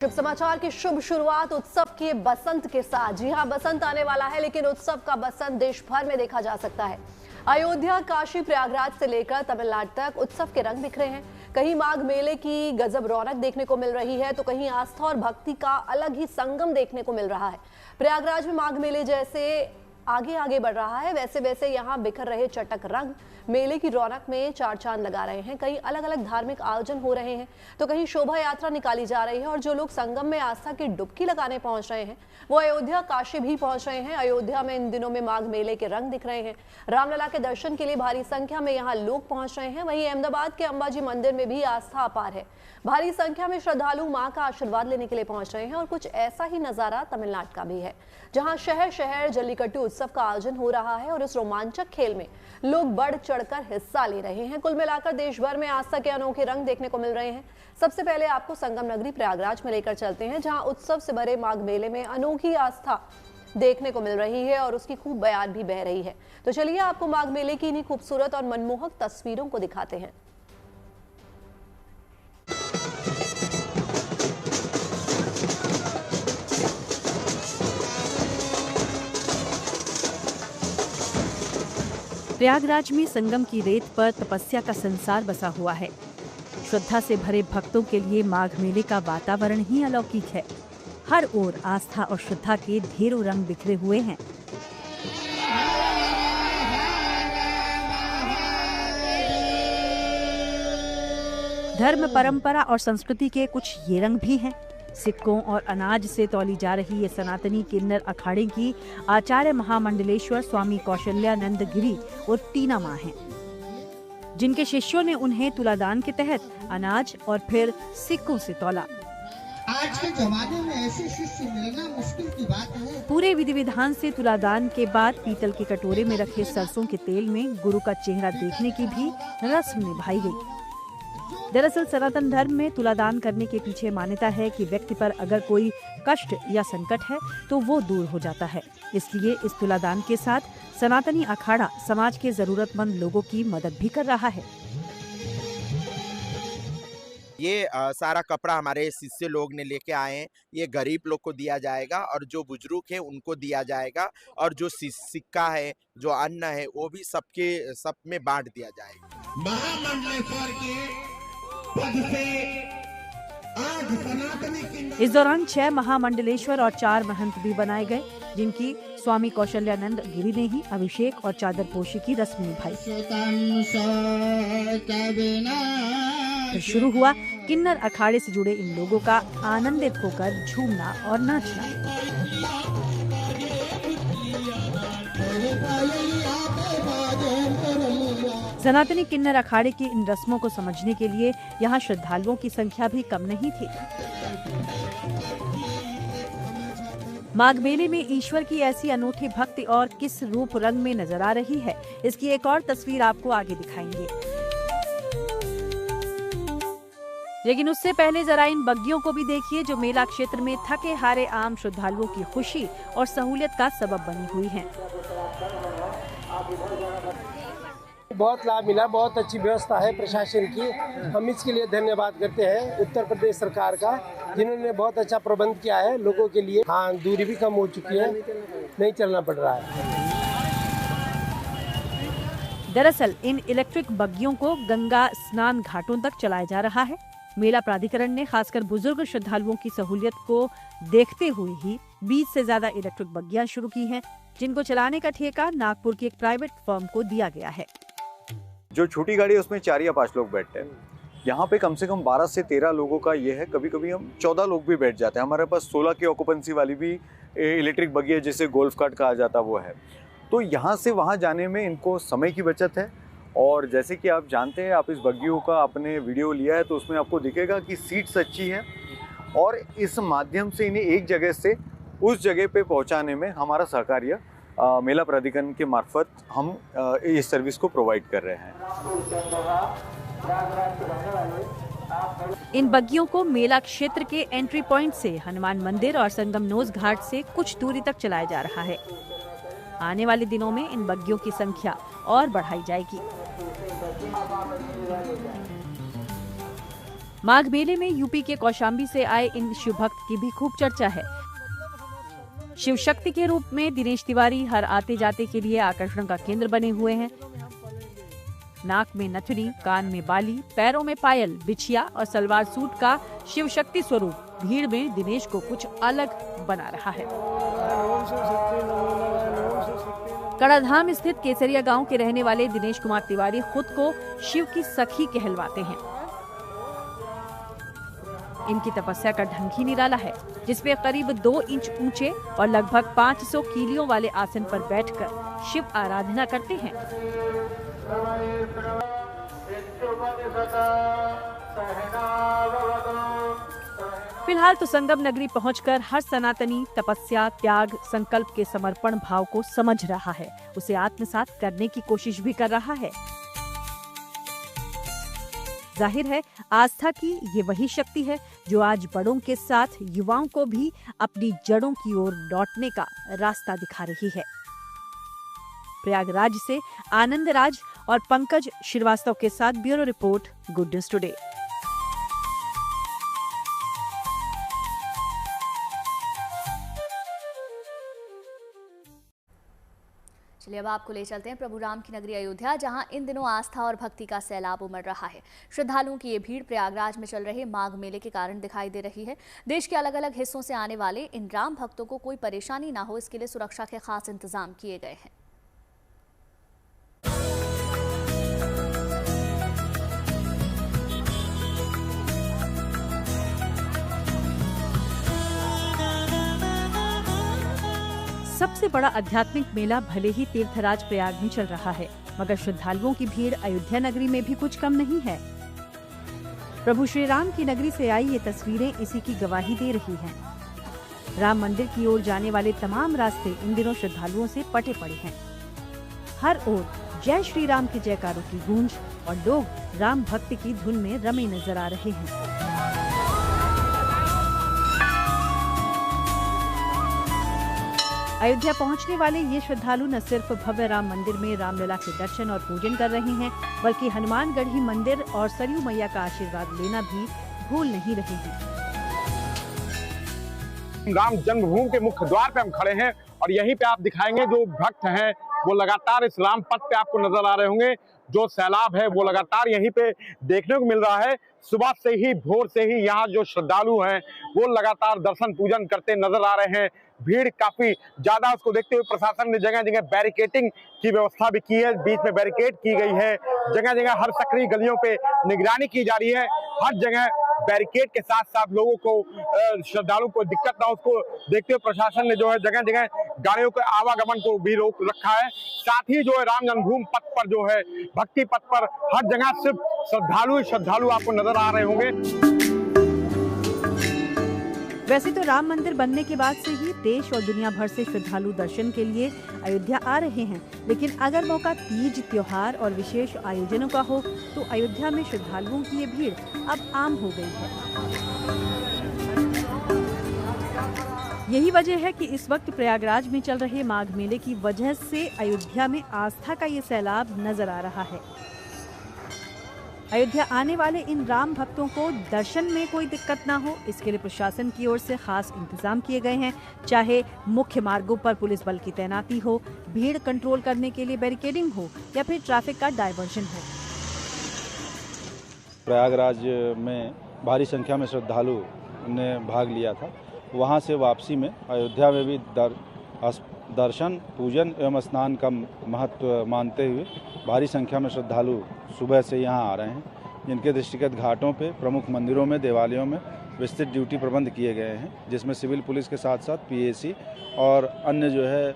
शुभ समाचार की शुभ शुरुआत उत्सव के बसंत के साथ। जी हां, बसंत आने वाला है, लेकिन उत्सव का बसंत देश भर में देखा जा सकता है। अयोध्या, काशी, प्रयागराज से लेकर तमिलनाडु तक उत्सव के रंग बिखरे हैं। कहीं माघ मेले की गजब रौनक देखने को मिल रही है, तो कहीं आस्था और भक्ति का अलग ही संगम देखने को मिल रहा है। प्रयागराज में माघ मेले जैसे आगे आगे बढ़ रहा है, वैसे वैसे यहाँ बिखर रहे चटक रंग मेले की रौनक में चार चांद लगा रहे हैं। कहीं अलग अलग धार्मिक आयोजन हो रहे हैं, तो कहीं शोभा यात्रा निकाली जा रही है, और जो लोग संगम में आस्था की डुबकी लगाने पहुंच रहे हैं वो अयोध्या, काशी भी पहुंच रहे हैं। अयोध्या में इन दिनों में माघ मेले के रंग दिख रहे हैं। रामलला के दर्शन के लिए भारी संख्या में यहाँ लोग पहुंच रहे हैं। वहीं अहमदाबाद के अंबाजी मंदिर में भी आस्था अपार है। भारी संख्या में श्रद्धालु मां का आशीर्वाद लेने के लिए पहुंच रहे हैं। और कुछ ऐसा ही नजारा तमिलनाडु का भी है, जहां शहर शहर जल्लीकट्टू उत्सव का आयोजन हो रहा है, और इस रोमांचक खेल में लोग बढ़ चढ़कर हिस्सा ले रहे हैं। कुल मिलाकर देश भर में आस्था के अनोखे रंग देखने को मिल रहे हैं। सबसे पहले आपको संगम नगरी प्रयागराज में लेकर चलते हैं, जहां उत्सव से भरे माघ मेले में अनोखी आस्था देखने को मिल रही है और उसकी खूब बयान भी बह रही है। तो चलिए आपको माघ मेले की इन्हीं खूबसूरत और मनमोहक तस्वीरों को दिखाते हैं। प्रयागराज में संगम की रेत पर तपस्या का संसार बसा हुआ है। श्रद्धा से भरे भक्तों के लिए माघ मेले का वातावरण ही अलौकिक है। हर ओर आस्था और श्रद्धा के ढेरों रंग बिखरे हुए हैं। धर्म, परंपरा और संस्कृति के कुछ ये रंग भी हैं। सिक्कों और अनाज से तौली जा रही ये सनातनी किन्नर अखाड़े की आचार्य महामंडलेश्वर स्वामी कौशल्यानंद गिरी और टीना माँ हैं, जिनके शिष्यों ने उन्हें तुलादान के तहत अनाज और फिर सिक्कों से तौला। आज के जमाने में ऐसे शिष्य मिलना मुश्किल की बात है। पूरे विधि विधान से तुलादान के बाद पीतल के कटोरे में रखे सरसों के तेल में गुरु का चेहरा देखने की भी रस्म निभाई गई। दरअसल सनातन धर्म में तुलादान करने के पीछे मान्यता है कि व्यक्ति पर अगर कोई कष्ट या संकट है तो वो दूर हो जाता है। इसलिए इस तुलादान के साथ सनातनी अखाड़ा समाज के जरूरतमंद लोगों की मदद भी कर रहा है। ये सारा कपड़ा हमारे शिष्य लोग ने लेके आए हैं। ये गरीब लोग को दिया जाएगा, और जो बुजुर्ग है उनको दिया जाएगा, और जो सिक्का है, जो अन्न है, वो भी सब में बांट दिया जाएगा। महामंडलेश्वर के पद से आज सनातनी इस दौरान 6 महामंडलेश्वर और 4 महंत भी बनाए गए, जिनकी स्वामी कौशल्यानंद गिरी ने ही अभिषेक और चादर पोशी की रस्म निभाई। शुरू हुआ किन्नर अखाड़े से जुड़े इन लोगों का आनंदित होकर झूमना और नाचना। सनातनी किन्नर अखाड़े की इन रस्मों को समझने के लिए यहाँ श्रद्धालुओं की संख्या भी कम नहीं थी। माघ मेले में ईश्वर की ऐसी अनूठी भक्ति और किस रूप रंग में नजर आ रही है, इसकी एक और तस्वीर आपको आगे दिखाएंगे। लेकिन उससे पहले जरा इन बग्गियों को भी देखिए, जो मेला क्षेत्र में थके हारे आम श्रद्धालुओं की खुशी और सहूलियत का सबब बनी हुई हैं। बहुत लाभ मिला, बहुत अच्छी व्यवस्था है प्रशासन की। हम इसके लिए धन्यवाद करते हैं उत्तर प्रदेश सरकार का, जिन्होंने बहुत अच्छा प्रबंध किया है लोगों के लिए। हाँ, दूरी भी कम हो चुकी है, नहीं चलना पड़ रहा है। दरअसल इन इलेक्ट्रिक बग्गियों को गंगा स्नान घाटों तक चलाया जा रहा है। मेला प्राधिकरण ने खासकर बुजुर्ग श्रद्धालुओं की सहूलियत को देखते हुए ही 20 से ज्यादा इलेक्ट्रिक बग्गियां शुरू की हैं, जिनको चलाने का ठेका नागपुर की एक प्राइवेट फर्म को दिया गया है। जो छोटी गाड़ी है उसमें 4 या 5 लोग बैठते हैं। यहाँ पे कम से कम 12 से 13 लोगों का ये है। कभी कभी हम 14 लोग भी बैठ जाते हैं। हमारे पास 16 की ऑक्यूपेंसी वाली भी इलेक्ट्रिक बग्गी है, जिसे गोल्फ कार्ट कहा जाता वो है। तो यहाँ से वहाँ जाने में इनको समय की बचत है। और जैसे कि आप जानते हैं, आप इस बग्गियों का आपने वीडियो लिया है तो उसमें आपको दिखेगा कि सीट्स अच्छी हैं, और इस माध्यम से इन्हें एक जगह से उस जगह पे पहुँचाने में हमारा सहकार्य मेला प्राधिकरण के मार्फत हम इस सर्विस को प्रोवाइड कर रहे हैं। इन बग्गियों को मेला क्षेत्र के एंट्री पॉइंट से हनुमान मंदिर और संगमनोज घाट से कुछ दूरी तक चलाया जा रहा है। आने वाले दिनों में इन बग्गियों की संख्या और बढ़ाई जाएगी। माघ मेले में यूपी के कौशाम्बी से आए इन शिव भक्त की भी खूब चर्चा है। शिव शक्ति के रूप में दिनेश तिवारी हर आते जाते के लिए आकर्षण का केंद्र बने हुए हैं। नाक में नथनी, कान में बाली, पैरों में पायल, बिछिया और सलवार सूट का शिव शक्ति स्वरूप भीड़ में दिनेश को कुछ अलग बना रहा है। कड़ाधाम स्थित केसरिया गांव के रहने वाले दिनेश कुमार तिवारी खुद को शिव की सखी कहलवाते हैं। इनकी तपस्या का ढंग ही निराला है, जिसमें करीब 2 इंच ऊंचे और लगभग 500 कीलियों वाले आसन पर बैठकर शिव आराधना करते हैं। फिलहाल तो संगम नगरी पहुंचकर हर सनातनी तपस्या, त्याग, संकल्प के समर्पण भाव को समझ रहा है, उसे आत्मसात करने की कोशिश भी कर रहा है। जाहिर है आस्था की ये वही शक्ति है जो आज बड़ों के साथ युवाओं को भी अपनी जड़ों की ओर लौटने का रास्ता दिखा रही है। प्रयागराज से आनंद राज और पंकज श्रीवास्तव के साथ bureau report, good news today. चलिए अब आपको ले चलते हैं प्रभु राम की नगरी अयोध्या, जहां इन दिनों आस्था और भक्ति का सैलाब उमड़ रहा है। श्रद्धालुओं की ये भीड़ प्रयागराज में चल रहे माघ मेले के कारण दिखाई दे रही है। देश के अलग अलग हिस्सों से आने वाले इन राम भक्तों को कोई परेशानी ना हो, इसके लिए सुरक्षा के खास इंतजाम किए गए हैं। सबसे बड़ा आध्यात्मिक मेला भले ही तीर्थराज प्रयाग में चल रहा है, मगर श्रद्धालुओं की भीड़ अयोध्या नगरी में भी कुछ कम नहीं है। प्रभु श्री राम की नगरी से आई ये तस्वीरें इसी की गवाही दे रही हैं। राम मंदिर की ओर जाने वाले तमाम रास्ते इन दिनों श्रद्धालुओं से पटे पड़े हैं। हर ओर जय श्री राम के जयकारों की गूंज और लोग राम भक्ति की धुन में रमे नजर आ रहे हैं। अयोध्या पहुंचने वाले ये श्रद्धालु न सिर्फ भव्य राम मंदिर में रामलला के दर्शन और पूजन कर रहे हैं, बल्कि हनुमानगढ़ी मंदिर और सरयू मैया का आशीर्वाद लेना भी भूल नहीं रहे हैं। राम जन्मभूमि के मुख्य द्वार पे हम खड़े हैं और यहीं पे आप दिखाएंगे जो भक्त हैं वो लगातार इस राम पथ पे आपको नजर आ रहे होंगे। जो सैलाब है वो लगातार यहीं पे देखने को मिल रहा है। सुबह से ही, भोर से ही यहाँ जो श्रद्धालु हैं वो लगातार दर्शन पूजन करते नजर आ रहे हैं। भीड़ काफी ज्यादा, उसको देखते हुए प्रशासन ने जगह जगह बैरिकेटिंग की व्यवस्था भी की है। बीच में बैरिकेड की गई है, जगह जगह हर सकरी गलियों पे निगरानी की जा रही है। हर जगह बैरिकेड के साथ साथ लोगों को, श्रद्धालुओं को दिक्कत ना हो, उसको देखते हुए प्रशासन ने जो है जगह जगह गाड़ियों के आवागमन को भी रोक रखा है। साथ ही जो है राम जन्मभूमि पथ पर जो है भक्ति पथ पर हर जगह सिर्फ श्रद्धालु आपको नजर आ रहे होंगे। वैसे तो राम मंदिर बनने के बाद से ही देश और दुनिया भर से श्रद्धालु दर्शन के लिए अयोध्या आ रहे हैं, लेकिन अगर मौका तीज, त्योहार और विशेष आयोजनों का हो तो अयोध्या में श्रद्धालुओं की ये भीड़ अब आम हो गई है। यही वजह है कि इस वक्त प्रयागराज में चल रहे माघ मेले की वजह से अयोध्या में आस्था का ये सैलाब नजर आ रहा है। अयोध्या आने वाले इन राम भक्तों को दर्शन में कोई दिक्कत ना हो, इसके लिए प्रशासन की ओर से खास इंतजाम किए गए हैं। चाहे मुख्य मार्गों पर पुलिस बल की तैनाती हो, भीड़ कंट्रोल करने के लिए बैरिकेडिंग हो या फिर ट्रैफिक का डायवर्जन हो। प्रयागराज में भारी संख्या में श्रद्धालु ने भाग लिया था। वहां से वापसी में अयोध्या में भी दर्शन, पूजन एवं स्नान का महत्व मानते हुए भारी संख्या में श्रद्धालु सुबह से यहां आ रहे हैं, जिनके दृष्टिगत घाटों पे, प्रमुख मंदिरों में, देवालयों में विस्तृत ड्यूटी प्रबंध किए गए हैं, जिसमें सिविल पुलिस के साथ साथ पीएसी और अन्य जो है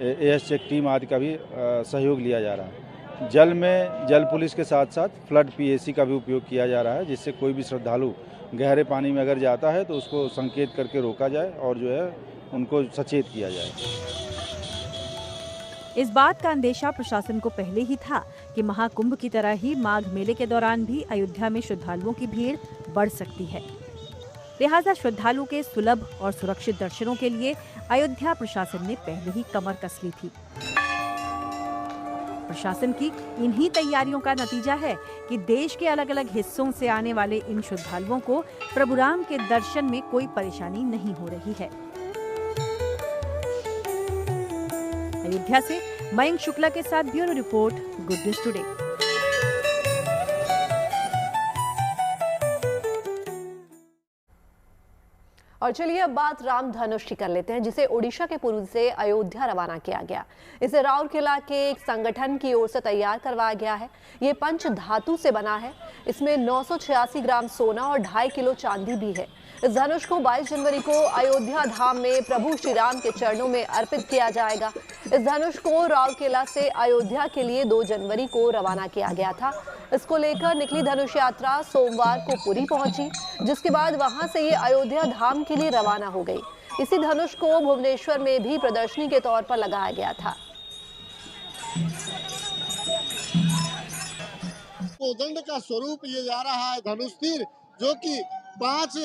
एएस चेक टीम आदि का भी सहयोग लिया जा रहा है। जल में जल पुलिस के साथ साथ फ्लड पीएसी का भी उपयोग किया जा रहा है, जिससे कोई भी श्रद्धालु गहरे पानी में अगर जाता है तो उसको संकेत करके रोका जाए और जो है उनको सचेत किया जाए। इस बात का अंदेशा प्रशासन को पहले ही था कि महाकुंभ की तरह ही माघ मेले के दौरान भी अयोध्या में श्रद्धालुओं की भीड़ बढ़ सकती है। लिहाजा श्रद्धालुओं के सुलभ और सुरक्षित दर्शनों के लिए अयोध्या प्रशासन ने पहले ही कमर कस ली थी। प्रशासन की इन्हीं तैयारियों का नतीजा है कि देश के अलग अलग हिस्सों से आने वाले इन श्रद्धालुओं को प्रभु राम के दर्शन में कोई परेशानी नहीं हो रही है। अयोध्या से मयंक शुक्ला के साथ bureau report, good news today. और चलिए अब बात राम धनुष की कर लेते हैं, जिसे ओडिशा के पुरी से अयोध्या रवाना किया गया। इसे राउरकेला के एक संगठन की ओर से तैयार करवाया गया है। ये पंच धातु से बना है। इसमें 986 ग्राम सोना और 2.5 किलो चांदी भी है। इस धनुष को 22 जनवरी को अयोध्या धाम में प्रभु श्री राम के चरणों में अर्पित किया जाएगा। इस धनुष को राउरकेला से अयोध्या के लिए 2 जनवरी को रवाना किया गया था। इसको लेकर निकली धनुष यात्रा सोमवार को पुरी पहुंची, जिसके बाद वहां से ये अयोध्या धाम के लिए रवाना हो गई। इसी धनुष को भुवनेश्वर में भी प्रदर्शनी के तौर पर लगाया गया था। कोदंड का स्वरूप ये जा रहा है धनुष तीर, जो कि 5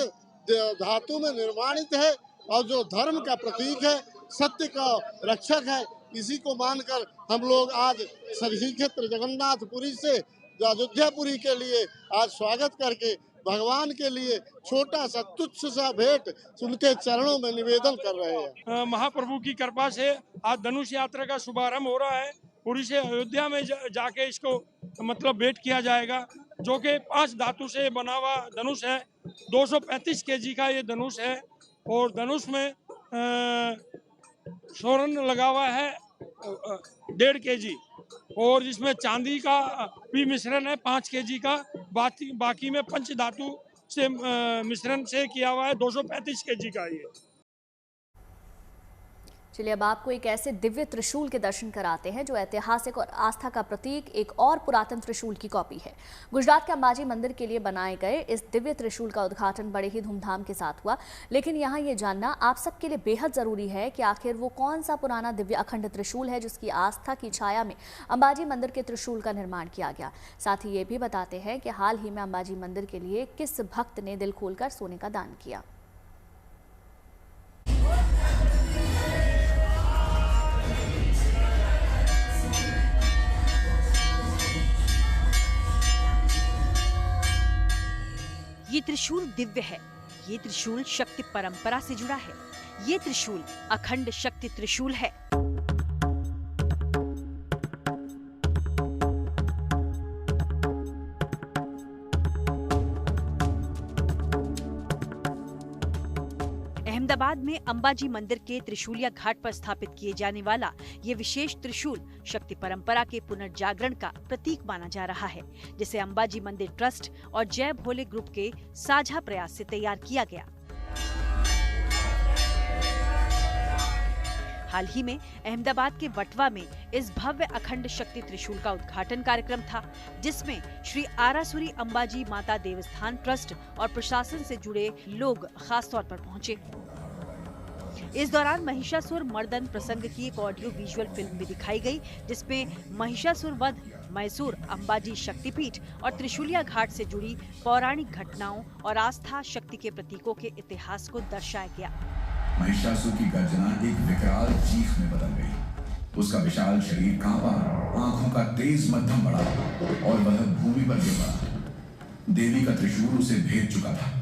धातु में निर्माणित है और जो धर्म का प्रतीक है, सत्य का रक्षक है। इसी को मानकर हम लोग आज श्री क्षेत्र जगन्नाथपुरी से अयोध्यापुरी के लिए आज स्वागत करके भगवान के लिए छोटा सा तुच्छ सा भेंट उनके चरणों में निवेदन कर रहे हैं। महाप्रभु की कृपा से आज धनुष यात्रा का शुभारंभ हो रहा है। पुरी से अयोध्या में जाके इसको मतलब भेंट किया जाएगा, जो कि 5 धातु से बना हुआ धनुष है। 235 केजी का ये धनुष है और धनुष में स्वर्ण लगा हुआ है 1.5 केजी और इसमें चांदी का भी मिश्रण है 5 केजी का। बाकी में पंच धातु से मिश्रण से किया हुआ है 235 केजी का ये। चलिए अब आपको एक ऐसे दिव्य त्रिशूल के दर्शन कराते हैं जो ऐतिहासिक और आस्था का प्रतीक एक और पुरातन त्रिशूल की कॉपी है। गुजरात के अंबाजी मंदिर के लिए बनाए गए इस दिव्य त्रिशूल का उद्घाटन बड़े ही धूमधाम के साथ हुआ, लेकिन यहाँ ये जानना आप सबके लिए बेहद जरूरी है कि आखिर वो कौन सा पुराना दिव्य अखंड त्रिशूल है जिसकी आस्था की छाया में अंबाजी मंदिर के त्रिशूल का निर्माण किया गया। साथ ही ये भी बताते हैं कि हाल ही में अंबाजी मंदिर के लिए किस भक्त ने दिल खोलकर सोने का दान किया। ये त्रिशूल दिव्य है। ये त्रिशूल शक्ति परंपरा से जुड़ा है। ये त्रिशूल अखंड शक्ति त्रिशूल है। अहमदाबाद में अंबाजी मंदिर के त्रिशूलिया घाट पर स्थापित किए जाने वाला ये विशेष त्रिशूल शक्ति परंपरा के पुनर्जागरण का प्रतीक माना जा रहा है, जिसे अंबाजी मंदिर ट्रस्ट और जय भोले ग्रुप के साझा प्रयास से तैयार किया गया। हाल ही में अहमदाबाद के वटवा में इस भव्य अखंड शक्ति त्रिशूल का उद्घाटन कार्यक्रम था, जिसमें श्री आरासुरी अंबाजी माता देवस्थान ट्रस्ट और प्रशासन से जुड़े लोग खास तौर पर पहुंचे। इस दौरान महिषासुर मर्दन प्रसंग की एक ऑडियो विजुअल फिल्म भी दिखाई गई, जिसमें महिषासुर वध, मैसूर, अंबाजी शक्तिपीठ और त्रिशूलिया घाट से जुड़ी पौराणिक घटनाओं और आस्था शक्ति के प्रतीकों के इतिहास को दर्शाया गया। महिषासुर की गर्जना एक विकराल चीख में बदल गई। उसका विशाल शरीर कांपा, आंखों का तेज मध्यम बढ़ा और वह भूमि पर गिर पड़ा। देवी का त्रिशूल उसे भेद चुका था।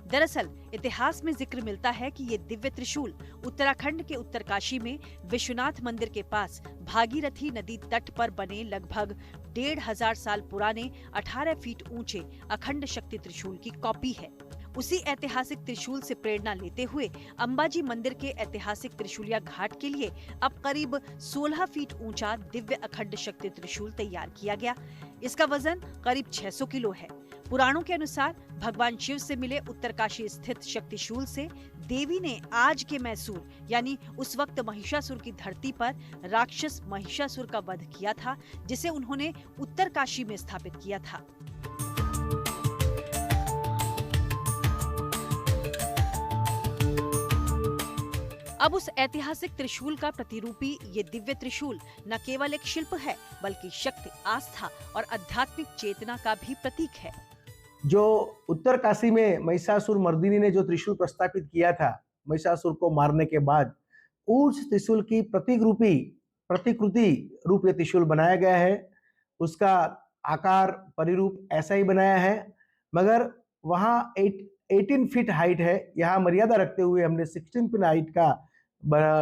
दरअसल इतिहास में जिक्र मिलता है कि ये दिव्य त्रिशूल उत्तराखंड के उत्तरकाशी में विश्वनाथ मंदिर के पास भागीरथी नदी तट पर बने लगभग 1500 साल पुराने 18 फीट ऊंचे अखंड शक्ति त्रिशूल की कॉपी है। उसी ऐतिहासिक त्रिशूल से प्रेरणा लेते हुए अंबाजी मंदिर के ऐतिहासिक त्रिशूलिया घाट के लिए अब करीब 16 फीट ऊंचा दिव्य अखंड शक्ति त्रिशूल तैयार किया गया। इसका वजन करीब 600 किलो है। पुराणों के अनुसार भगवान शिव से मिले उत्तरकाशी स्थित शक्तिशूल से देवी ने आज के मैसूर यानी उस वक्त महिषासुर की धरती पर राक्षस महिषासुर का वध किया था, जिसे उन्होंने उत्तरकाशी में स्थापित किया था। अब उस ऐतिहासिक त्रिशूल का प्रतिरूपी ये दिव्य त्रिशूल न केवल एक शिल्प है, बल्कि शक्ति, आस्था और आध्यात्मिक चेतना का भी प्रतीक है। जो उत्तरकाशी में महिषासुर मर्दिनी ने जो त्रिशूल प्रस्थापित किया था, महिषासुर को मारने के बाद, उस त्रिशूल की प्रतिकृति रूप ये त्रिशूल बनाया गया है। उसका आकार परिरूप ऐसा ही बनाया है, मगर वहाँ 18 फीट हाइट है। यहाँ मर्यादा रखते हुए हमने 16 फीट हाइट का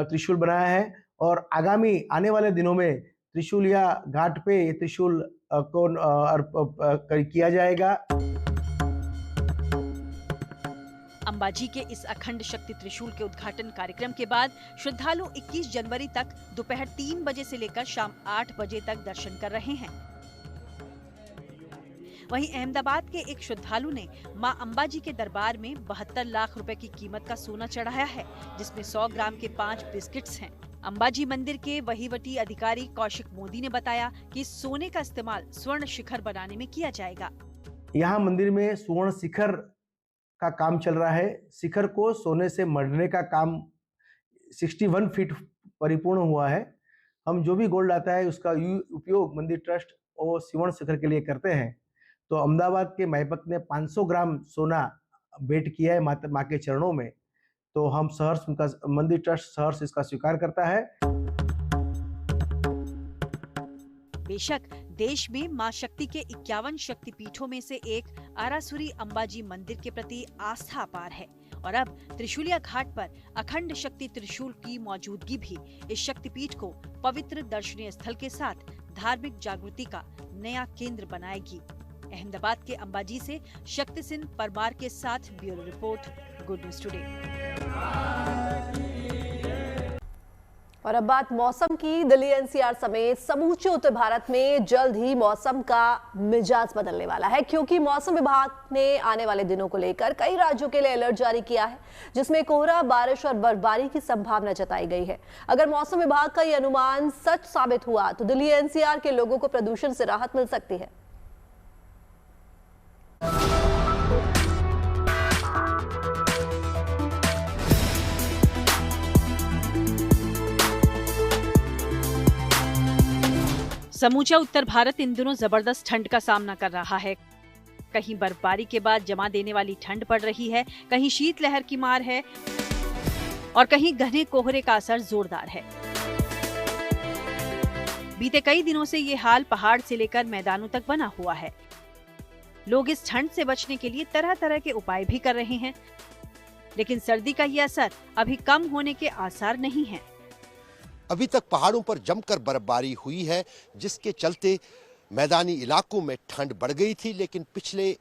त्रिशूल बनाया है और आगामी आने वाले दिनों में त्रिशूल या घाट पे ये त्रिशूल को किया जाएगा। अंबाजी के इस अखंड शक्ति त्रिशूल के उद्घाटन कार्यक्रम के बाद श्रद्धालु 21 जनवरी तक दोपहर 3 बजे से लेकर शाम 8 बजे तक दर्शन कर रहे हैं। वहीं अहमदाबाद के एक श्रद्धालु ने मां अंबाजी के दरबार में 72 लाख रुपए की कीमत का सोना चढ़ाया है, जिसमें 100 ग्राम के 5 बिस्किट्स हैं। अंबाजी मंदिर के वहीवटी अधिकारी कौशिक मोदी ने बताया कि सोने का इस्तेमाल स्वर्ण शिखर बनाने में किया जाएगा। यहाँ मंदिर में स्वर्ण शिखर का काम चल रहा है। शिखर को सोने से मढ़ने का काम 61 फीट परिपूर्ण हुआ है। हम जो भी गोल्ड आता है उसका उपयोग मंदिर ट्रस्ट और स्वर्ण शिखर के लिए करते हैं। तो अहमदाबाद के माई भक्त ने 500 ग्राम सोना भेंट किया है मां के चरणों में। तो हम सहर्ष उनका मंदिर ट्रस्ट सहर्ष इसका स्वीकार करता है। बेशक देश में मां शक्ति के 51 शक्तिपीठों में से एक आरासुरी अंबाजी मंदिर के प्रति आस्था अपार है और अब त्रिशूलिया घाट पर अखंड शक्ति त्रिशूल की मौजूदगी भी इस शक्तिपीठ को पवित्र दर्शनीय स्थल के साथ धार्मिक जागृति का नया केंद्र बनाएगी। अहमदाबाद के अंबाजी से शक्ति सिंह परमार के साथ bureau report, good news today. और अब बात मौसम की। दिल्ली एनसीआर समेत समूचे उत्तर भारत में जल्द ही मौसम का मिजाज बदलने वाला है, क्योंकि मौसम विभाग ने आने वाले दिनों को लेकर कई राज्यों के लिए अलर्ट जारी किया है, जिसमें कोहरा, बारिश और बर्फबारी की संभावना जताई गई है। अगर मौसम विभाग का ये अनुमान सच साबित हुआ तो दिल्ली एनसीआर के लोगों को प्रदूषण से राहत मिल सकती है। समूचा उत्तर भारत इन दिनों जबरदस्त ठंड का सामना कर रहा है। कहीं बर्फबारी के बाद जमा देने वाली ठंड पड़ रही है, कहीं शीतलहर की मार है और कहीं घने कोहरे का असर जोरदार है। बीते कई दिनों से ये हाल पहाड़ से लेकर मैदानों तक बना हुआ है। लोग इस ठंड से बचने के लिए तरह तरह के उपाय भी कर रहे हैं, लेकिन सर्दी का ये असर अभी कम होने के आसार नहीं है। अभी तक पहाड़ों पर जमकर बर्फबारी हुई है, जिसके चलते मैदानी इलाकों में ठंड बढ़ गई थी, लेकिन पिछले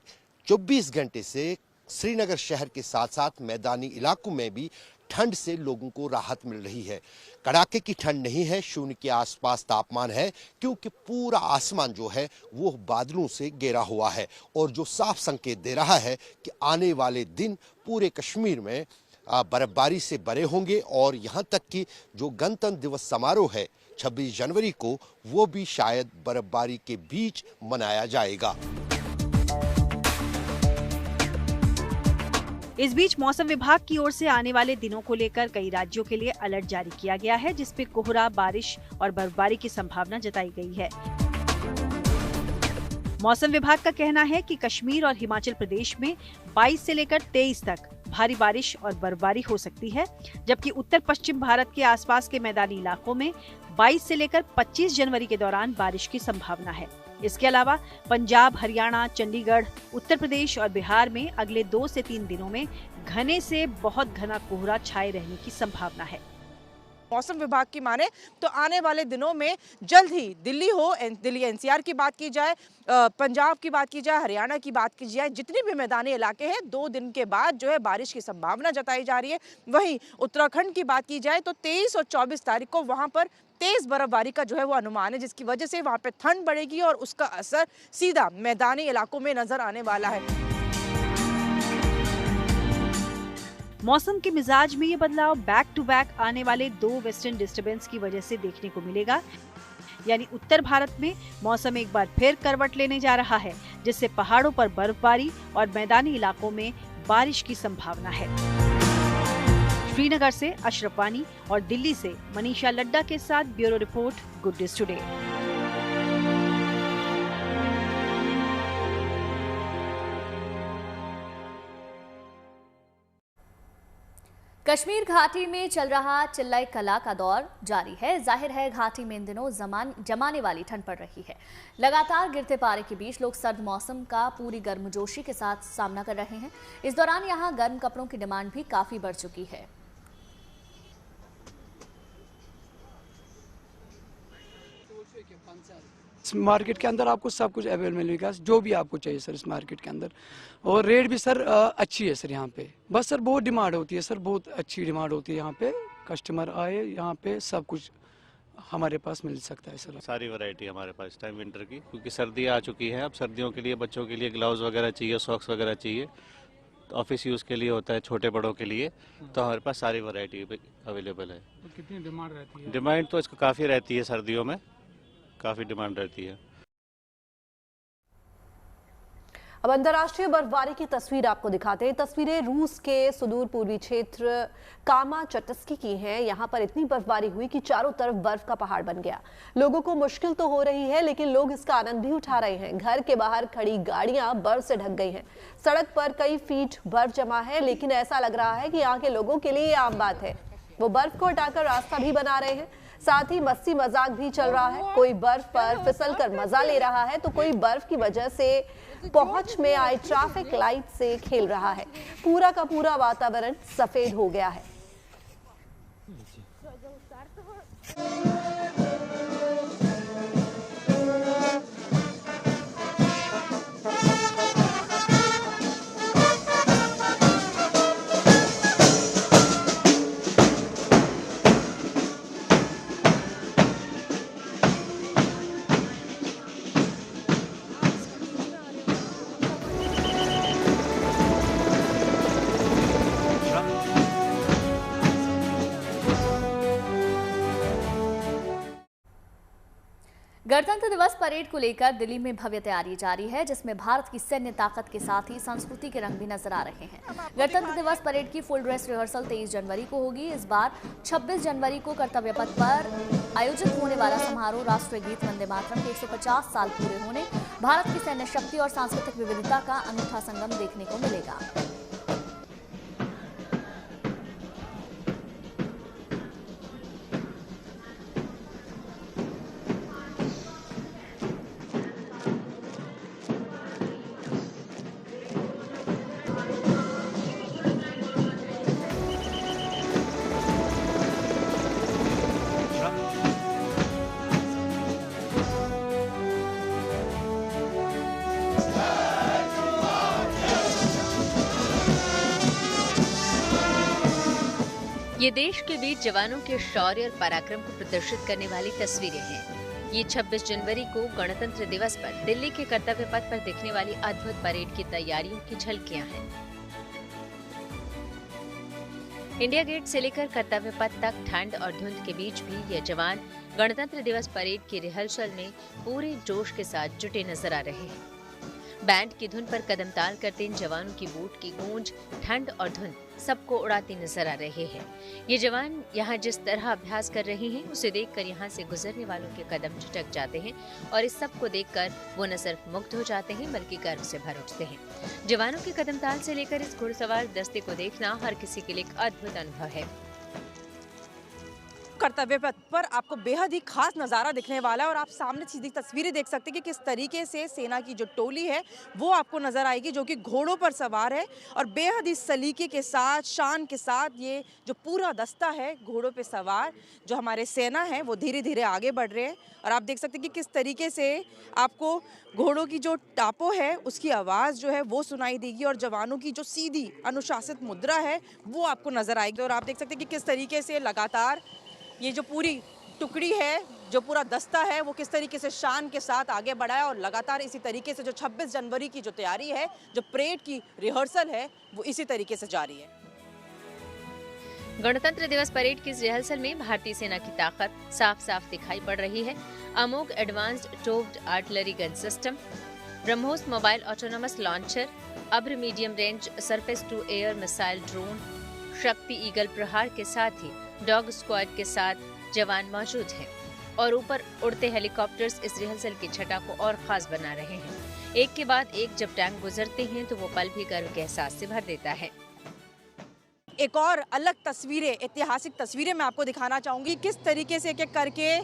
24 घंटे से श्रीनगर शहर के साथ साथ मैदानी इलाकों में भी ठंड से लोगों को राहत मिल रही है। कड़ाके की ठंड नहीं है, शून्य के आसपास तापमान है, क्योंकि पूरा आसमान जो है वो बादलों से घेरा हुआ है और जो साफ संकेत दे रहा है कि आने वाले दिन पूरे कश्मीर में बर्फबारी से भरे होंगे और यहाँ तक कि जो गणतंत्र दिवस समारोह है 26 जनवरी को, वो भी शायद बर्फबारी के बीच मनाया जाएगा। इस बीच मौसम विभाग की ओर से आने वाले दिनों को लेकर कई राज्यों के लिए अलर्ट जारी किया गया है, जिसमें कोहरा, बारिश और बर्फबारी की संभावना जताई गई है। मौसम विभाग का कहना है कि कश्मीर और हिमाचल प्रदेश में 22 से लेकर 23 तक भारी बारिश और बर्फबारी हो सकती है, जबकि उत्तर पश्चिम भारत के आसपास के मैदानी इलाकों में 22 से लेकर 25 जनवरी के दौरान बारिश की संभावना है। इसके अलावा पंजाब, हरियाणा, चंडीगढ़, उत्तर प्रदेश और बिहार में अगले 2 से 3 दिनों में घने से बहुत घना कोहरा छाए रहने की संभावना है। मौसम विभाग की माने तो आने वाले दिनों में जल्द ही दिल्ली हो, दिल्ली एनसीआर की बात की जाए, पंजाब की बात की जाए, हरियाणा की बात की जाए, जितने भी मैदानी इलाके हैं 2 दिन के बाद जो है बारिश की संभावना जताई जा रही है। वहीं उत्तराखंड की बात की जाए तो 23 और 24 तारीख को वहां पर तेज बर्फबारी का जो है वो अनुमान है, जिसकी वजह से वहां पे ठंड बढ़ेगी और उसका असर सीधा मैदानी इलाकों में नजर आने वाला है। मौसम के मिजाज में ये बदलाव बैक टू बैक आने वाले 2 वेस्टर्न डिस्टर्बेंस की वजह से देखने को मिलेगा, यानी उत्तर भारत में मौसम एक बार फिर करवट लेने जा रहा है, जिससे पहाड़ों पर बर्फबारी और मैदानी इलाकों में बारिश की संभावना है। श्रीनगर से अशरफ वानी और दिल्ली से मनीषा लड्डा के साथ bureau report, good news today. Kashmir घाटी में चल रहा चिल्लाई कला का दौर जारी है। जाहिर है घाटी में इन दिनों जमाने वाली ठंड पड़ रही है। लगातार गिरते पारे के बीच लोग सर्द मौसम का पूरी गर्मजोशी के साथ सामना कर रहे हैं। इस दौरान यहां गर्म कपड़ों की डिमांड भी काफी बढ़ चुकी है। इस मार्केट के अंदर आपको सब कुछ अवेलेबल मिलेगा, जो भी आपको चाहिए सर इस मार्केट के अंदर। और रेट भी सर अच्छी है सर यहाँ पे। बस सर बहुत डिमांड होती है सर, बहुत अच्छी डिमांड होती है यहाँ पे। कस्टमर आए यहाँ पे सब कुछ हमारे पास मिल सकता है सर। सारी वैरायटी हमारे पास टाइम विंटर की, क्योंकि सर्दी आ चुकी है। अब सर्दियों के लिए बच्चों के लिए ग्लव्स वगैरह चाहिए, सॉक्स वगैरह चाहिए, ऑफिस यूज़ के लिए होता है, छोटे बड़ों के लिए। तो हमारे पास सारी वैरायटी अवेलेबल है। कितनी डिमांड रहती है? डिमांड तो इसको काफ़ी रहती है, सर्दियों में काफ़ी डिमांड रहती है। अब अंतर्राष्ट्रीय बर्फबारी की तस्वीर आपको दिखाते हैं। तस्वीरें रूस के सुदूर पूर्वी क्षेत्र कामाचटस्की की हैं। यहाँ पर इतनी बर्फबारी हुई कि चारों तरफ बर्फ का पहाड़ बन गया। लोगों को मुश्किल तो हो रही है, लेकिन लोग इसका आनंद भी उठा रहे हैं। घर के बाहर खड़ी गाड़ियां बर्फ से ढक गई हैं। सड़क पर कई फीट बर्फ जमा है, लेकिन ऐसा लग रहा है कि यहाँ के लोगों के लिए आम बात है। वो बर्फ को हटाकर रास्ता भी बना रहे हैं। साथ ही मस्ती मजाक भी चल रहा है। कोई बर्फ पर फिसल कर मजा ले रहा है, तो कोई बर्फ की वजह से पहुंच में आए ट्रैफिक लाइट से खेल रहा है। पूरा का पूरा वातावरण सफेद हो गया है। गणतंत्र दिवस परेड को लेकर दिल्ली में भव्य तैयारी जारी है, जिसमें भारत की सैन्य ताकत के साथ ही संस्कृति के रंग भी नजर आ रहे हैं। गणतंत्र दिवस परेड की फुल ड्रेस रिहर्सल 23 जनवरी को होगी। इस बार 26 जनवरी को कर्तव्य पथ पर आयोजित होने वाला समारोह राष्ट्रीय गीत वंदे मातरम के 150 साल पूरे होने, भारत की सैन्य शक्ति और सांस्कृतिक विविधता का अनूठा संगम देखने को मिलेगा। ये देश के वीर जवानों के शौर्य और पराक्रम को प्रदर्शित करने वाली तस्वीरें हैं। ये 26 जनवरी को गणतंत्र दिवस पर दिल्ली के कर्तव्य पथ पर दिखने वाली अद्भुत परेड की तैयारियों की झलकियां हैं। इंडिया गेट से लेकर कर्तव्य पथ तक ठंड और धुंध के बीच भी ये जवान गणतंत्र दिवस परेड की रिहर्सल में पूरे जोश के साथ जुटे नजर आ रहे हैं। बैंड की धुन पर कदम ताल करते इन जवानों की बूट की गूंज, ठंड और धुंध सबको उड़ाती नजर आ रहे हैं। ये जवान यहाँ जिस तरह अभ्यास कर रहे हैं, उसे देखकर यहाँ से गुजरने वालों के कदम झटक जाते हैं और इस सब को देखकर वो न सिर्फ मुग्ध हो जाते हैं, बल्कि गर्व से भर उठते हैं। जवानों के कदम ताल से लेकर इस घुड़सवार दस्ते को देखना हर किसी के लिए एक अद्भुत अनुभव है। कर्तव्य पथ पर आपको बेहद ही खास नज़ारा दिखने वाला है और आप सामने सीधी तस्वीरें देख सकते हैं कि किस तरीके से सेना की जो टोली है वो आपको नज़र आएगी, जो कि घोड़ों पर सवार है और बेहद ही सलीके के साथ, शान के साथ ये जो पूरा दस्ता है घोड़ों पे सवार, जो हमारे सेना है वो धीरे धीरे आगे बढ़ रहे हैं। और आप देख सकते हैं कि किस तरीके से आपको घोड़ों की जो टापो है उसकी आवाज़ जो है वो सुनाई देगी और जवानों की जो सीधी अनुशासित मुद्रा है वो आपको नज़र आएगी। और आप देख सकते हैं कि किस तरीके से लगातार ये जो पूरी टुकड़ी है, जो पूरा दस्ता है, वो किस तरीके से शान के साथ आगे बढ़ा है और लगातार इसी तरीके से जो 26 जनवरी की जो तैयारी है, जो परेड की रिहर्सल है, वो इसी तरीके से जारी है। गणतंत्र दिवस परेड की इस रिहर्सल में भारतीय सेना की ताकत साफ साफ दिखाई पड़ रही है। Amogh advanced towed artillery gun system, BrahMos mobile autonomous launcher, Abhra medium range surface to air missile drone, Shakti Eagle Prahar के साथ ही डॉग स्क्वाड के साथ जवान मौजूद हैं और ऊपर उड़ते हेलीकॉप्टर्स इस रिहर्सल की छटा को और खास बना रहे हैं। एक के बाद एक जब टैंक गुजरते हैं तो वो पल भी गर्व के एहसास से भर देता है। एक और अलग तस्वीरें, ऐतिहासिक तस्वीरें मैं आपको दिखाना चाहूँगी, किस तरीके से एक-एक करके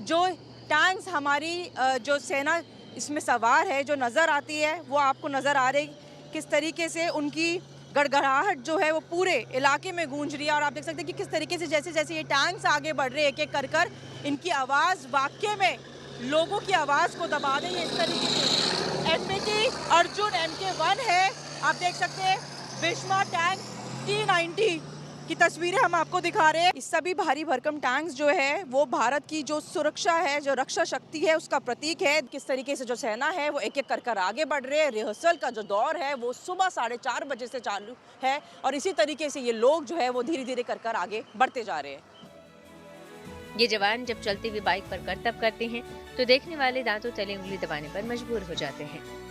जो टैंक्स हमारी जो सेना इसमें सवार है जो नज़र आती है वो आपको नज़र आ रही, किस तरीके से उनकी गड़गड़ाहट जो है वो पूरे इलाके में गूंज रही है। और आप देख सकते हैं कि किस तरीके से जैसे जैसे ये टैंक्स आगे बढ़ रहे हैं एक एक कर इनकी आवाज़ वाकई में लोगों की आवाज़ को दबा रही है। इस तरीके से एमपी अर्जुन MK1 है, आप देख सकते हैं भीष्मा टैंक T90 की तस्वीरें हम आपको दिखा रहे हैं। इस सभी भारी भरकम टैंक्स जो है वो भारत की जो सुरक्षा है, जो रक्षा शक्ति है उसका प्रतीक है। किस तरीके से जो सेना है वो एक एक कर आगे बढ़ रहे हैं। रिहर्सल का जो दौर है वो सुबह 4:30 बजे से चालू है और इसी तरीके से ये लोग जो है वो धीरे धीरे कर आगे बढ़ते जा रहे हैं। ये जवान जब चलती हुई बाइक पर करतब करते हैं तो देखने वाले दांतों तले उंगली दबाने पर मजबूर हो जाते हैं।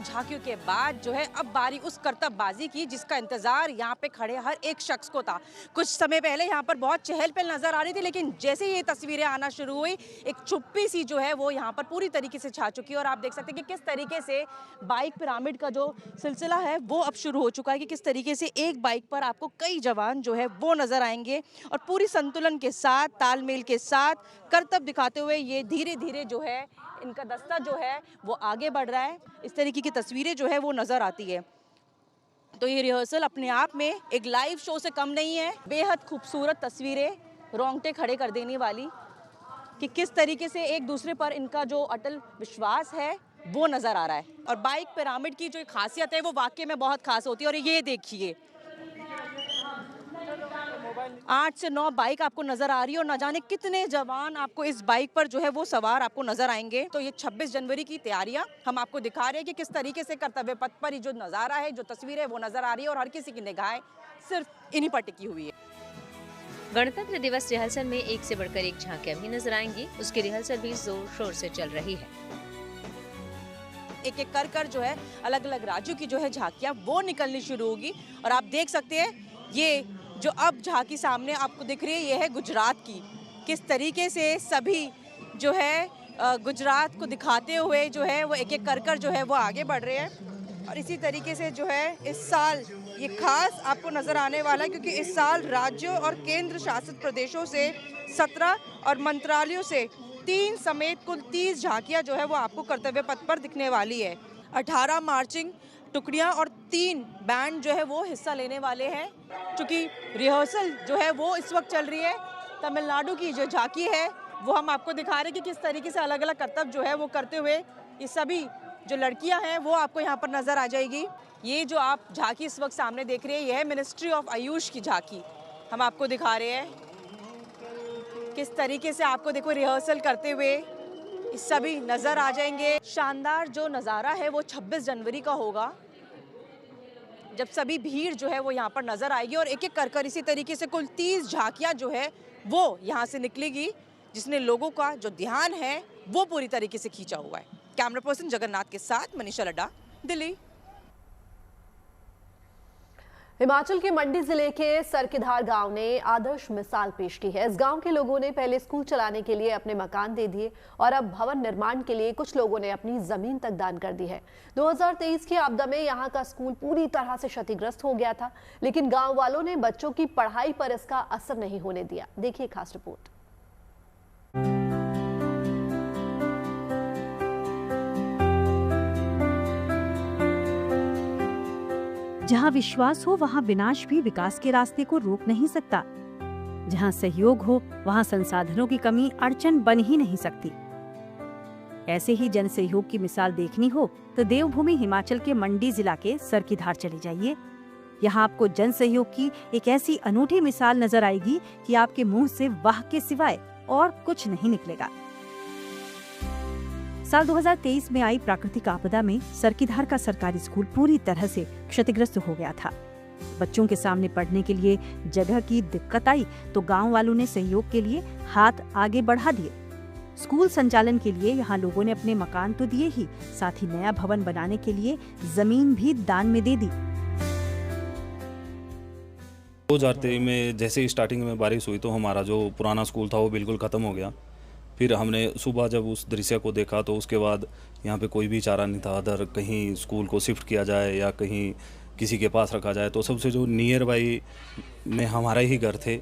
झांकियों के बाद जो है अब बारी उस करतबबाजी की जिसका इंतजार यहाँ पे खड़े हर एक शख्स को था। कुछ समय पहले यहाँ पर बहुत चहल पहल नजर आ रही थी, लेकिन जैसे ये तस्वीरें आना शुरू हुई एक चुप्पी सी जो है वो यहाँ पर पूरी तरीके से छा चुकी है। और आप देख सकते हैं कि किस तरीके से बाइक पिरामिड का जो सिलसिला है वो अब शुरू हो चुका है कि किस तरीके से एक बाइक पर आपको कई जवान जो है वो नजर आएंगे और पूरी संतुलन के साथ, तालमेल के साथ करतब दिखाते हुए ये धीरे धीरे जो है इनका दस्ता जो है वो आगे बढ़ रहा है। इस तरीके की तस्वीरें जो है वो नज़र आती है। तो ये रिहर्सल अपने आप में एक लाइव शो से कम नहीं है। बेहद खूबसूरत तस्वीरें, रोंगटे खड़े कर देने वाली कि किस तरीके से एक दूसरे पर इनका जो अटल विश्वास है वो नज़र आ रहा है। और बाइक पिरामिड की जो खासियत है वो वाकई में बहुत खास होती है। और ये देखिए 8 से 9 बाइक आपको नजर आ रही है और न जाने कितने जवान आपको इस बाइक पर जो है वो सवार आपको नजर आएंगे। तो ये 26 जनवरी की तैयारियां हम आपको दिखा रहे हैं कि किस तरीके से कर्तव्य पथ पर जो नज़ारा है, जो तस्वीर है वो नजर आ रही है और हर किसी की निगाहें सिर्फ इन्हीं पर टिकी हुई है। गणतंत्र दिवस रिहर्सल में एक से बढ़कर एक झांकियां भी नजर आएंगी। उसकी रिहर्सल भी जोर शोर से चल रही है। एक एक कर जो है अलग अलग राज्यों की जो है झांकियां वो निकलनी शुरू होगी। और आप देख सकते हैं ये जो अब झांकी सामने आपको दिख रही है ये है गुजरात की। किस तरीके से सभी जो है गुजरात को दिखाते हुए जो है वो एक एक कर जो है वो आगे बढ़ रहे हैं। और इसी तरीके से जो है इस साल ये खास आपको नज़र आने वाला है क्योंकि इस साल राज्यों और केंद्र शासित प्रदेशों से 17 और मंत्रालयों से 3 समेत कुल 30 झांकियाँ जो है वो आपको कर्तव्य पथ पर दिखने वाली है। 18 मार्चिंग टुकड़ियाँ और 3 बैंड जो है वो हिस्सा लेने वाले हैं। चूँकि रिहर्सल जो है वो इस वक्त चल रही है। तमिलनाडु की जो झांकी है वो हम आपको दिखा रहे हैं कि किस तरीके से अलग अलग करतब जो है वो करते हुए ये सभी जो लड़कियां हैं वो आपको यहाँ पर नज़र आ जाएगी। ये जो आप झांकी इस वक्त सामने देख रहे हैं ये है मिनिस्ट्री ऑफ आयुष की झांकी हम आपको दिखा रहे हैं। किस तरीके से आपको देखो रिहर्सल करते हुए सभी नज़र आ जाएंगे। शानदार जो नज़ारा है वो 26 जनवरी का होगा जब सभी भीड़ जो है वो यहाँ पर नज़र आएगी और एक एक कर इसी तरीके से कुल 30 झांकियाँ जो है वो यहाँ से निकलेगी जिसने लोगों का जो ध्यान है वो पूरी तरीके से खींचा हुआ है। कैमरा पर्सन जगन्नाथ के साथ मनीषा लड्डा, दिल्ली। हिमाचल के मंडी जिले के सरकीधार गांव ने आदर्श मिसाल पेश की है। इस गांव के लोगों ने पहले स्कूल चलाने के लिए अपने मकान दे दिए और अब भवन निर्माण के लिए कुछ लोगों ने अपनी जमीन तक दान कर दी है। 2023 की आपदा में यहां का स्कूल पूरी तरह से क्षतिग्रस्त हो गया था, लेकिन गांव वालों ने बच्चों की पढ़ाई पर इसका असर नहीं होने दिया। देखिए खास रिपोर्ट। जहाँ विश्वास हो वहाँ विनाश भी विकास के रास्ते को रोक नहीं सकता। जहाँ सहयोग हो वहाँ संसाधनों की कमी अड़चन बन ही नहीं सकती। ऐसे ही जन सहयोग की मिसाल देखनी हो तो देवभूमि हिमाचल के मंडी जिला के सरकीधार चले जाइए। यहाँ आपको जन सहयोग की एक ऐसी अनूठी मिसाल नजर आएगी कि आपके मुंह से वाह के सिवाय और कुछ नहीं निकलेगा। साल 2023 में आई प्राकृतिक आपदा में सरकीधार का सरकारी स्कूल पूरी तरह से क्षतिग्रस्त हो गया था। बच्चों के सामने पढ़ने के लिए जगह की दिक्कत आई तो गांव वालों ने सहयोग के लिए हाथ आगे बढ़ा दिए। स्कूल संचालन के लिए यहाँ लोगों ने अपने मकान तो दिए ही, साथ ही नया भवन बनाने के लिए जमीन भी दान में दे दी। 2023 में जैसे ही स्टार्टिंग में बारिश हुई तो हमारा जो पुराना स्कूल था वो बिल्कुल ख़त्म हो गया। फिर हमने सुबह जब उस दृश्य को देखा तो उसके बाद यहाँ पे कोई भी चारा नहीं था अदर कहीं स्कूल को शिफ्ट किया जाए या कहीं किसी के पास रखा जाए। तो सबसे जो नियर बाई में हमारा ही घर थे,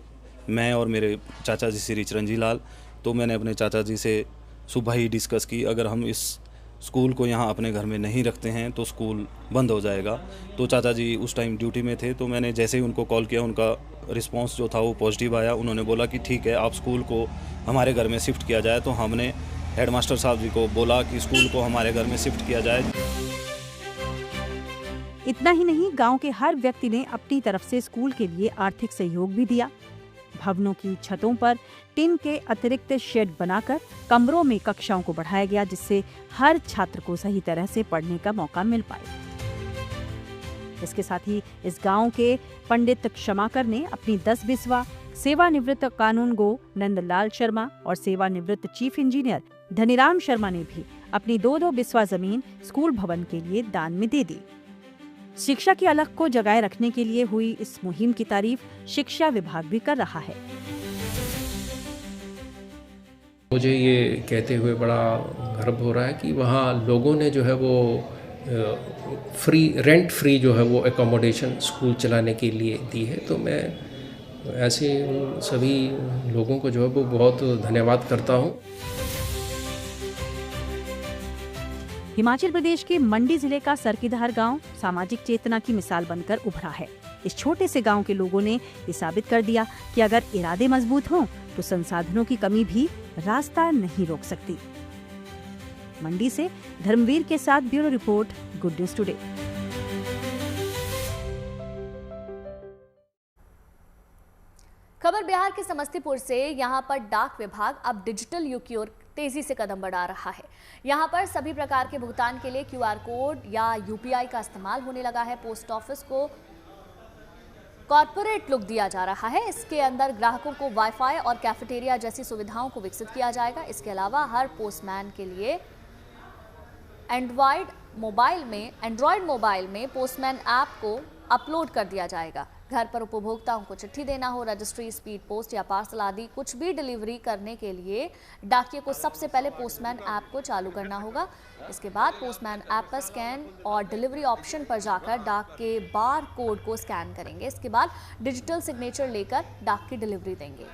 मैं और मेरे चाचा जी श्री चिरंजी लाल, तो मैंने अपने चाचा जी से सुबह ही डिस्कस की, अगर हम इस स्कूल को यहाँ अपने घर में नहीं रखते हैं तो स्कूल बंद हो जाएगा। तो चाचा जी उस टाइम ड्यूटी में थे, तो मैंने जैसे ही उनको कॉल किया, उनका रिस्पांस जो था वो पॉजिटिव आया। उन्होंने बोला कि ठीक है, आप स्कूल को हमारे घर में शिफ्ट किया जाए। तो हमने हेडमास्टर साहब जी को बोला कि स्कूल को हमारे घर में शिफ्ट किया जाए। इतना ही नहीं, गांव के हर व्यक्ति ने अपनी तरफ से स्कूल के लिए आर्थिक सहयोग भी दिया। भवनों की छतों पर टिन के अतिरिक्त शेड बनाकर कमरों में कक्षाओं को बढ़ाया गया, जिससे हर छात्र को सही तरह से पढ़ने का मौका मिल पाए। इसके साथ ही इस गांव के पंडित क्षमाकर ने अपनी 10 बिस्वा, सेवानिवृत्त कानूनगो नंदलाल शर्मा और सेवानिवृत्त चीफ इंजीनियर धनीराम शर्मा ने भी अपनी 2-2 बिस्वा जमीन स्कूल भवन के लिए दान में दे दी। शिक्षा की अलख को जगाए रखने के लिए हुई इस मुहिम की तारीफ शिक्षा विभाग भी कर रहा है। मुझे ये कहते हुए बड़ा गर्व हो रहा है कि वहाँ लोगों ने जो है वो रेंट फ्री जो है वो एकोमोडेशन स्कूल चलाने के लिए दी है। तो मैं ऐसे उन सभी लोगों को जो है वो बहुत धन्यवाद करता हूँ। हिमाचल प्रदेश के मंडी जिले का सरकीधार गांव सामाजिक चेतना की मिसाल बनकर उभरा है। इस छोटे से गांव के लोगों ने ये साबित कर दिया कि अगर इरादे मजबूत हों तो संसाधनों की कमी भी रास्ता नहीं रोक सकती। मंडी से धर्मवीर के साथ bureau report, good news today. खबर बिहार के समस्तीपुर से। यहाँ पर डाक विभाग अब डिजिटल युग की ओर तेजी से कदम बढ़ा रहा है। यहाँ पर सभी प्रकार के भुगतान के लिए QR कोड या UPI का इस्तेमाल होने लगा है। पोस्ट ऑफिस को कॉर्पोरेट लुक दिया जा रहा है। इसके अंदर ग्राहकों को वाईफाई और कैफेटेरिया जैसी सुविधाओं को विकसित किया जाएगा। इसके अलावा हर पोस्टमैन के लिए एंड्रॉयड मोबाइल में पोस्टमैन ऐप को अपलोड कर दिया जाएगा। घर पर उपभोक्ताओं को चिट्ठी देना हो, रजिस्ट्री, स्पीड पोस्ट या पार्सल आदि कुछ भी डिलीवरी करने के लिए डाकिये को सबसे पहले पोस्टमैन ऐप को चालू करना होगा। इसके बाद पोस्टमैन ऐप पर स्कैन और डिलीवरी ऑप्शन पर जाकर डाक के बार कोड को स्कैन करेंगे। इसके बाद डिजिटल सिग्नेचर लेकर डाक की डिलीवरी देंगे।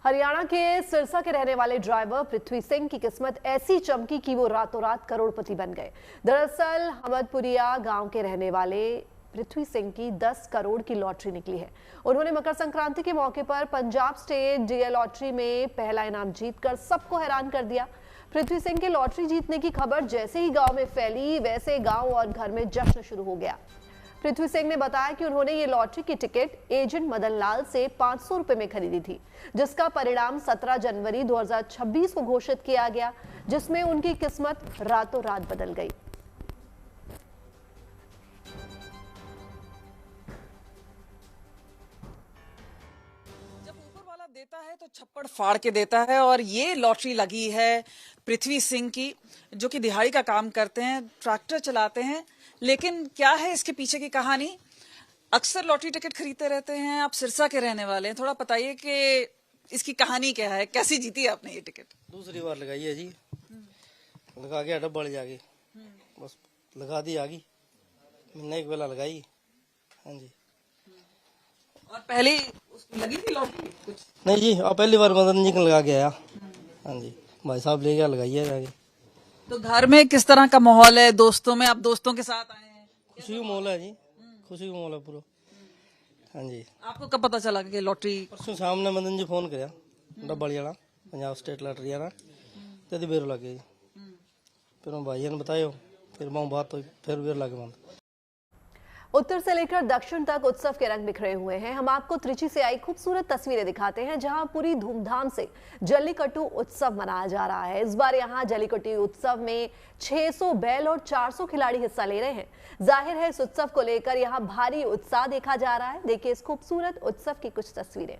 हरियाणा के सिरसा के रहने वाले ड्राइवर पृथ्वी सिंह की किस्मत ऐसी चमकी कि वो रातों रात करोड़पति बन गए। दरअसल हमदपुरिया गांव के रहने वाले पृथ्वी सिंह की 10 करोड़ की लॉटरी निकली है। उन्होंने मकर संक्रांति के मौके पर पंजाब स्टेट डीए लॉटरी में पहला इनाम जीतकर सबको हैरान कर दिया। पृथ्वी सिंह के लॉटरी जीतने की खबर जैसे ही गांव में फैली, वैसे गांव और घर में जश्न शुरू हो गया। पृथ्वी सिंह ने बताया कि उन्होंने ये लॉटरी की टिकट एजेंट मदन लाल से 500 रुपए में खरीदी थी, जिसका परिणाम 17 जनवरी 2026 को घोषित किया गया, जिसमें उनकी किस्मत रातों रात बदल गई। जब ऊपर वाला देता है तो छप्पड़ फाड़ के देता है, और ये लॉटरी लगी है पृथ्वी सिंह की, जो कि दिहाड़ी का काम करते हैं, ट्रैक्टर चलाते हैं। लेकिन क्या है इसके पीछे की कहानी? अक्सर लॉटरी टिकट खरीदते रहते हैं, आप सिरसा के रहने वाले हैं, थोड़ा बताइए कि इसकी कहानी क्या है, कैसी जीती आपने ये टिकट? दूसरी बार लगाई है जी, लगा के डब्बा ले जाके बस लगा दी, आ गई महीना एक बेला लगाई। हाँ जी। और पहले लगी थी लॉटरी कुछ? नहीं जी, अब पहली बार मदन जी को लगा के आया। हाँ जी, भाई साहब ले गया, लगाई है जाके। तो घर में किस तरह का माहौल है? दोस्तों में, आप दोस्तों के साथ आए हैं? खुशी का माहौल है जी, खुशी का माहौल है पूरा। हाँ जी। आपको कब पता चला कि लॉटरी? परसों शाम ने मदन जी फोन कराया, डब्बा वाला पंजाब स्टेट लॉटरी वाला, तो बेर लग गई। फिर मैं भाइयों ने बताया, फिर मैं बात हुई, फिर बेर लगे बंद। उत्तर से लेकर दक्षिण तक उत्सव के रंग बिखरे हुए हैं। हम आपको त्रिची से आई खूबसूरत तस्वीरें दिखाते हैं, जहां पूरी धूमधाम से जल्लीकट्टू उत्सव मनाया जा रहा है। इस बार यहां जल्लीकट्टू उत्सव में 600 बैल और 400 खिलाड़ी हिस्सा ले रहे हैं। जाहिर है इस उत्सव को लेकर यहां भारी उत्साह देखा जा रहा है। देखिए इस खूबसूरत उत्सव की कुछ तस्वीरें।